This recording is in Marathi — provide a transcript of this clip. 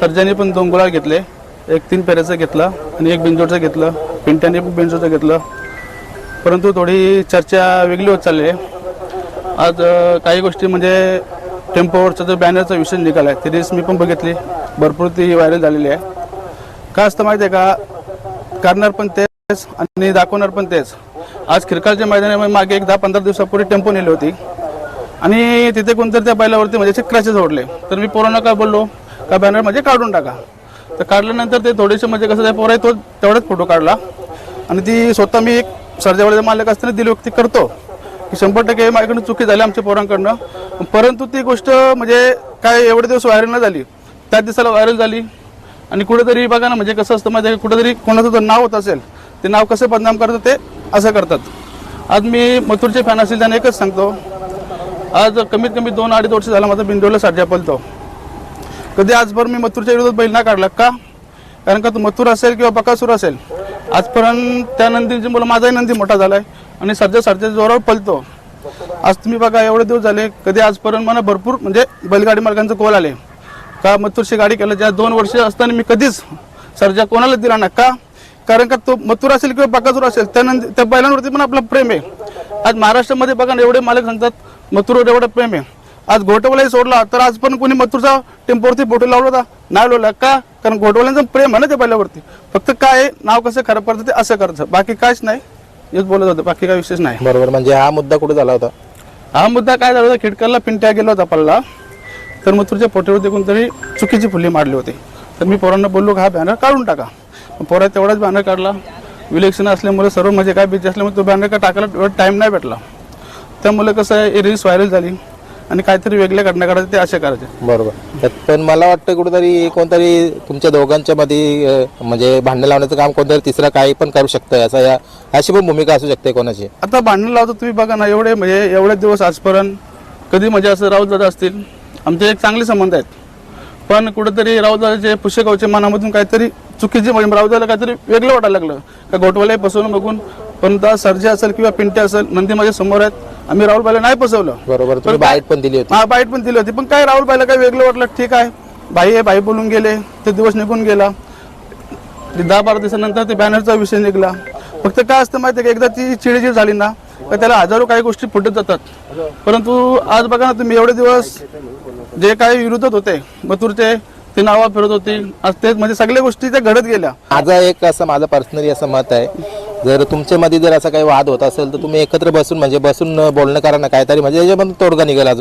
सर्जाने पण 2 गुलाल घेतले, एक 3 फेऱ्याचं घेतलं आणि एक बिनजोडचं घेतलं, पिंट्याने पण बिनजोडचं घेतलं. परंतु थोडी चर्चा वेगळी होत चालली आहे. आज काही गोष्टी म्हणजे टेम्पोवरचा जो बॅनरचा विषय निघाला आहे, ती रील्स मी पण बघितली, भरपूर ती व्हायरल झालेली आहे. का असतं माहिती आहे का, करणार पण तेच आणि दाखवणार पण तेच. आज खिरकालच्या मैदानामध्ये मागे एक 10-15 दिवसापूर्वी टेम्पो नेली होती आणि तिथे कोणतरी त्या बैलावरती म्हणजे क्रॅचेस ओढले. तर मी पोरांना काय बोललो का बॅनर म्हणजे काढून टाका. तर काढल्यानंतर ते थोडेसे म्हणजे कसं त्या पोराने तो तेवढाच फोटो काढला आणि ती स्वतः मी एक सर्जावाल्याचा मालक असताना दिली व्यक्ती करतो की 100% माझ्याकडून चुकी झाली आमच्या पोरांकडनं. परंतु ती गोष्ट म्हणजे काय एवढे दिवस व्हायरल न झाली, त्याच दिवसाला व्हायरल झाली. आणि कुठेतरी बघा ना, म्हणजे कसं असतं माझ्या कुठेतरी कोणाचं जर नाव होत असेल, ते नाव कसं बदनाम करतात ते असं करतात. आज मी मथुरचे फॅन असेल त्यांना एकच सांगतो, आज कमीत कमी 2-2.5 वर्ष झाला माझा बिंदोला सर्जा पळतो. कधी आजभर मी मथुरच्या विरोधात बैल ना काढला का, कारण का तो मथुर असेल किंवा बकासूर असेल, आजपर्यंत त्या नंदीची मुलं माझाही नंदी मोठा झाला आहे आणि सर्जा जोरावर पळतो. आज तुम्ही बघा एवढे दिवस झाले, कधी आजपर्यंत मला भरपूर म्हणजे बैलगाडी मालकांचं कॉल आले का मथुरची गाडी केलं. ज्या 2 वर्ष असताना मी कधीच सर्जा कोणाला दिला ना, का कारण का तो मथुर असेल किंवा बकासूर असेल त्या बैलांवरती पण आपलं प्रेम आहे. आज महाराष्ट्रामध्ये बघा ना, एवढे मालक सांगतात मथुरवर एवढं प्रेम आहे. आज घोटवालाही सोडला तर आज पण कोणी मथुरचा टेम्पोवरती फोटो लावला होता, नाही लावला का, कारण घोटवाल्यांचं प्रेम आहे ना त्या बैलावरती. फक्त काय नाव कसं खराब करतं ते असं करतं, बाकी काहीच नाही. हेच बोलत होतं, बाकी काही विशेष नाही. बरोबर. म्हणजे हा मुद्दा कुठे झाला होता? हा मुद्दा काय झाला होता, खिडकाला पिंट्या गेला होता पल्ला, तर मथुरच्या फोटोवरती कोणतरी चुकीची फुली मारली होती. तर मी पोरांना बोललो हा बॅनर काढून टाका. पोरा तेवढाच बॅनर काढला. विलेक्शन असल्यामुळे सर्व म्हणजे काय बिझी असल्यामुळे तो बॅनर का टाकायला एवढा टाईम नाही भेटला. त्यामुळे कसं आहे, रील्स व्हायरल झाली आणि काहीतरी वेगळ्या घटना करायचे ते असे करायचे. बरोबर. पण मला वाटतं कुठेतरी कोणतरी तुमच्या दोघांच्या मध्ये म्हणजे भांडण लावण्याचं काम कोणतरी तिसरा काही पण करू शकतं, असं अशी पण भूमिका असू शकते कोणाची. आता भांडण लावतो तुम्ही बघा ना, एवढे दिवस आजपर्यंत कधी म्हणजे असं राऊतदादा असतील, आमचे एक चांगले संबंध आहेत, पण कुठेतरी राऊतदादाचे पुष्यगावच्या मनामधून काहीतरी चुकीची म्हणजे राऊतदादाला काहीतरी वेगळं वाटायला लागलं का घोटवाला फसवणं बघून. पण सर्जा असेल किंवा पिंट्या असेल, नंदी माझ्या समोर आहेत, आम्ही राहुल बाईला नाही फसवलं. बरोबर. तुम्ही बाईट पण दिली होती. हा, बाईट पण दिली होती, पण काय राहुल बाईला काय वेगळं वाटलं. ठीक आहे, भाई आहे, भाई बोलून गेले, ते दिवस निघून गेला. 10-12 दिवसानंतर ते बॅनरचा विषय निघाला. फक्त काय असतं माहिती आहे का, एकदा ती चिडचिड झाली ना तर त्याला हजारो काही गोष्टी फुटत जातात. परंतु आज बघा ना तुम्ही, एवढे दिवस जे काही विरोधात होते मथुरचे, ते नावा फिरत होती, आज तेच म्हणजे सगळ्या गोष्टी त्या घडत गेल्या. माझं पर्सनली असं मत आहे, जर तुमच्यामध्ये जर असा काही वाद होत असेल तर तुम्ही एकत्र बसून म्हणजे बसून बोलणं करा ना काहीतरी, म्हणजे याच्यामध्ये तोडगा निघाला.